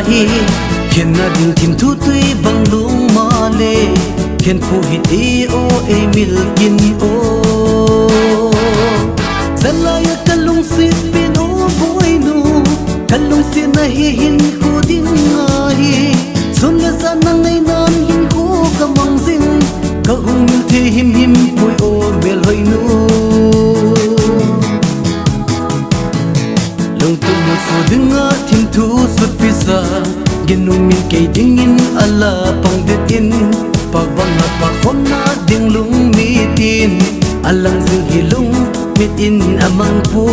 hi khen na ding thim thu tui bang lung ma le khen phu hi ti o e mil kin o zalaya kalung sit pin o boy nu kalung sin na hi hin khu ding nga hi sun la sa na ngai nan hin khu ka mang zing ka hung mil the him him pui o mel hoi nu lung tu mu fu ding a thim thu sut pi sa ginung min ke ding in ala pang det in pa bang na pa khom na ding lung mi tin alang zing hi lung mit in amang pu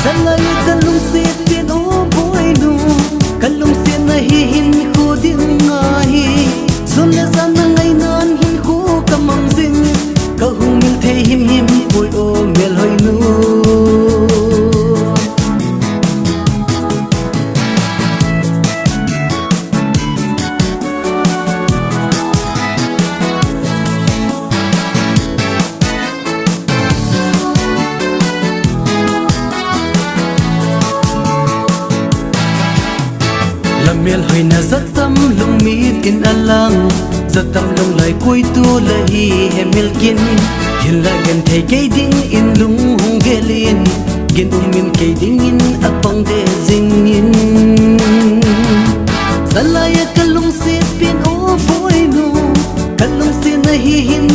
zalai kalung se tin o boy nu kalung se na hi hin khu ding nga hi sun la san na ngai nan hin khu kamang zing ka hung mil the him him pui o mel hoi nu mel hoi na zatam lung mi tin alang zatam lung lai koi tu la hi hemil kin hin la gan thei ke ding in lung hung gelin gin min ke ding in apang de zing in zalaya kalung se pin o boy nu kalung se na hi hin